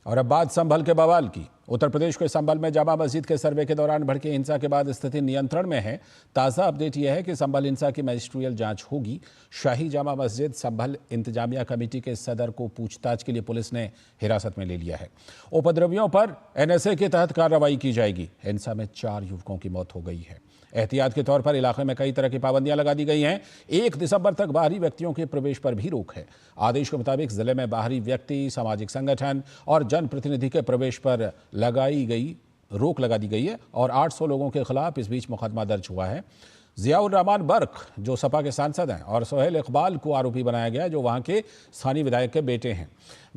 और अब बात संभल के बवाल की। उत्तर प्रदेश के संभल में जामा मस्जिद के सर्वे के दौरान भड़की हिंसा के बाद स्थिति नियंत्रण में है। ताज़ा अपडेट यह है कि संभल हिंसा की मजिस्ट्रियल जांच होगी। शाही जामा मस्जिद संभल इंतजामिया कमेटी के सदर को पूछताछ के लिए पुलिस ने हिरासत में ले लिया है। उपद्रवियों पर एनएसए के तहत कार्रवाई की जाएगी। हिंसा में 4 युवकों की मौत हो गई है। एहतियात के तौर पर इलाके में कई तरह की पाबंदियां लगा दी गई हैं। 1 दिसंबर तक बाहरी व्यक्तियों के प्रवेश पर भी रोक है। आदेश के मुताबिक जिले में बाहरी व्यक्ति, सामाजिक संगठन और जनप्रतिनिधि के प्रवेश पर रोक लगा दी गई है और 800 लोगों के खिलाफ इस बीच मुकदमा दर्ज हुआ है। जियाउर रहमान बर्क जो सपा के सांसद हैं और सोहेल इकबाल को आरोपी बनाया गया, जो वहां के स्थानीय विधायक के बेटे हैं।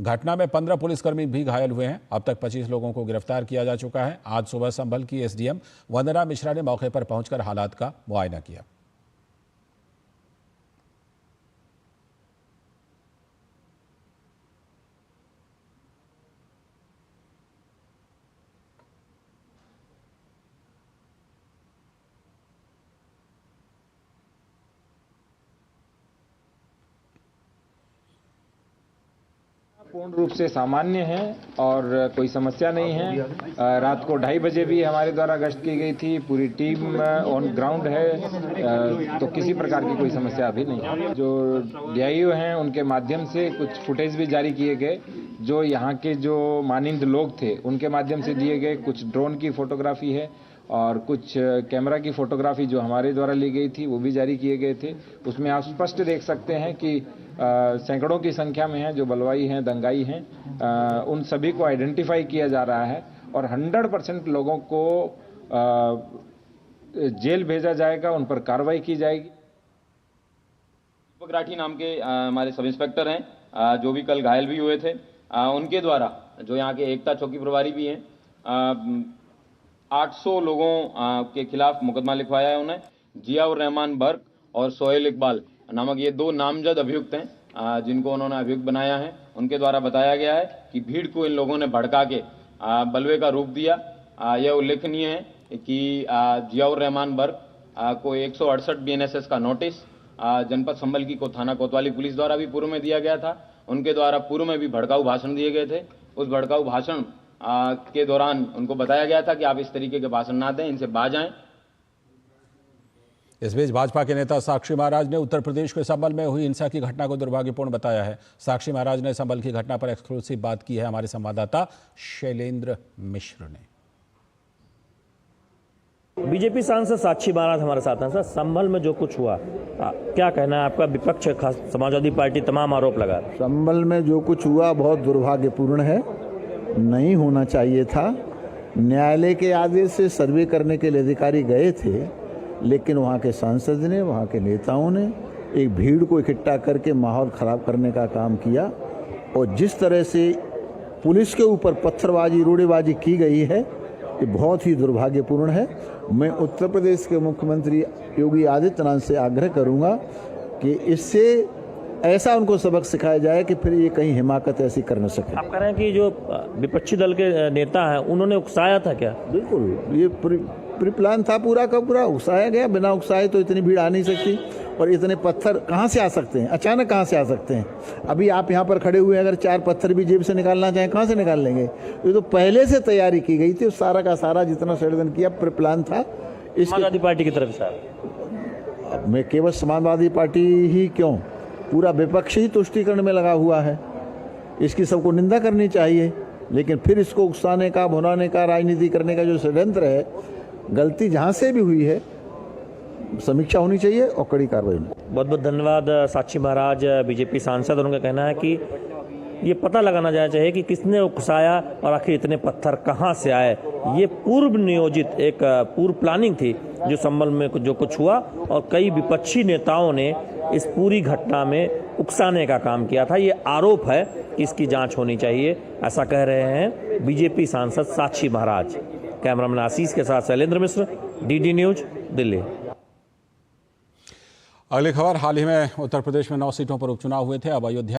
घटना में 15 पुलिसकर्मी भी घायल हुए हैं। अब तक 25 लोगों को गिरफ्तार किया जा चुका है। आज सुबह संभल की एसडीएम वंदना मिश्रा ने मौके पर पहुंचकर हालात का मुआयना किया। पूर्ण रूप से सामान्य है और कोई समस्या नहीं है। रात को 2:30 बजे भी हमारे द्वारा गश्त की गई थी। पूरी टीम ऑन ग्राउंड है, तो किसी प्रकार की कोई समस्या अभी नहीं है। जो डीआईओ हैं उनके माध्यम से कुछ फुटेज भी जारी किए गए। जो यहाँ के जो मानिंद लोग थे उनके माध्यम से दिए गए। कुछ ड्रोन की फोटोग्राफी है और कुछ कैमरा की फोटोग्राफी जो हमारे द्वारा ली गई थी वो भी जारी किए गए थे। उसमें आप स्पष्ट देख सकते हैं कि सैकड़ों की संख्या में हैं जो बलवाई हैं, दंगाई हैं। उन सभी को आइडेंटिफाई किया जा रहा है और 100% लोगों को जेल भेजा जाएगा, उन पर कार्रवाई की जाएगी। दीपक राठी नाम के हमारे सब इंस्पेक्टर हैं जो भी कल घायल भी हुए थे। उनके द्वारा जो यहाँ के एकता चौकी प्रभारी भी हैं, 800 लोगों के खिलाफ मुकदमा लिखवाया है उन्हें। जियाउर रहमान बर्क और सोहेल इकबाल नामक ये 2 नामजद अभियुक्त हैं जिनको उन्होंने अभियुक्त बनाया है। उनके द्वारा बताया गया है कि भीड़ को इन लोगों ने भड़का के बलवे का रूप दिया। यह उल्लेखनीय है कि जियाउर रहमान बर्क को 168 बीएनएसएस का नोटिस जनपद संभल की थाना कोतवाली पुलिस द्वारा भी पूर्व में दिया गया था। उनके द्वारा पूर्व में भी भड़काऊ भाषण दिए गए थे। उस भड़काऊ भाषण के दौरान उनको बताया गया था कि आप इस तरीके के भाषण ना दें, इनसे बाज आएं। इस बीच भाजपा के नेता साक्षी महाराज ने उत्तर प्रदेश के संभल में हुई हिंसा की घटना को दुर्भाग्यपूर्ण बताया है। साक्षी महाराज ने संभल की घटना पर एक्सक्लूसिव बात की है हमारे संवाददाता शैलेंद्र मिश्र ने। बीजेपी सांसद साक्षी महाराज हमारे साथ हैं। सर, संभल में जो कुछ हुआ क्या कहना है आपका? विपक्ष समाजवादी पार्टी तमाम आरोप लगा। संभल में जो कुछ हुआ बहुत दुर्भाग्यपूर्ण है, नहीं होना चाहिए था। न्यायालय के आदेश से सर्वे करने के लिए अधिकारी गए थे, लेकिन वहाँ के सांसद ने, वहाँ के नेताओं ने एक भीड़ को इकट्ठा करके माहौल ख़राब करने का काम किया। और जिस तरह से पुलिस के ऊपर पत्थरबाजी, रोड़ेबाजी की गई है, ये बहुत ही दुर्भाग्यपूर्ण है। मैं उत्तर प्रदेश के मुख्यमंत्री योगी आदित्यनाथ से आग्रह करूँगा कि इससे ऐसा उनको सबक सिखाया जाए कि फिर ये कहीं हिमाकत ऐसी कर न सके। आप कह रहे हैं कि जो विपक्षी दल के नेता हैं उन्होंने उकसाया था क्या? बिल्कुल, ये प्री प्लान था, पूरा का पूरा उकसाया गया। बिना उकसाए तो इतनी भीड़ आ नहीं सकती और इतने पत्थर कहाँ से आ सकते हैं? अचानक कहाँ से आ सकते हैं? अभी आप यहाँ पर खड़े हुए अगर 4 पत्थर भी जेब से निकालना चाहें, कहाँ से निकाल लेंगे? ये तो पहले से तैयारी की गई थी। सारा का सारा जितना षड्यंत्र किया प्री प्लान था। समाजवादी पार्टी की तरफ से अब मैं केवल समाजवादी पार्टी ही क्यों, पूरा विपक्ष ही तुष्टीकरण में लगा हुआ है। इसकी सबको निंदा करनी चाहिए, लेकिन फिर इसको उकसाने का, भुनाने का, राजनीति करने का जो षड्यंत्र है, गलती जहाँ से भी हुई है समीक्षा होनी चाहिए और कड़ी कार्रवाई होनी। बहुत बहुत धन्यवाद साक्षी महाराज, बीजेपी सांसद। उनका कहना है कि ये पता लगाना जाना चाहिए कि किसने उकसाया और आखिर इतने पत्थर कहाँ से आए। ये पूर्व नियोजित एक पूर्व प्लानिंग थी जो संभल में जो कुछ हुआ, और कई विपक्षी नेताओं ने इस पूरी घटना में उकसाने का काम किया था। ये आरोप है कि इसकी जांच होनी चाहिए, ऐसा कह रहे हैं बीजेपी सांसद साक्षी महाराज। कैमरामैन आशीष के साथ शैलेंद्र मिश्र, डीडी न्यूज, दिल्ली। अगली खबर, हाल ही में उत्तर प्रदेश में 9 सीटों पर उपचुनाव हुए थे। अब अयोध्या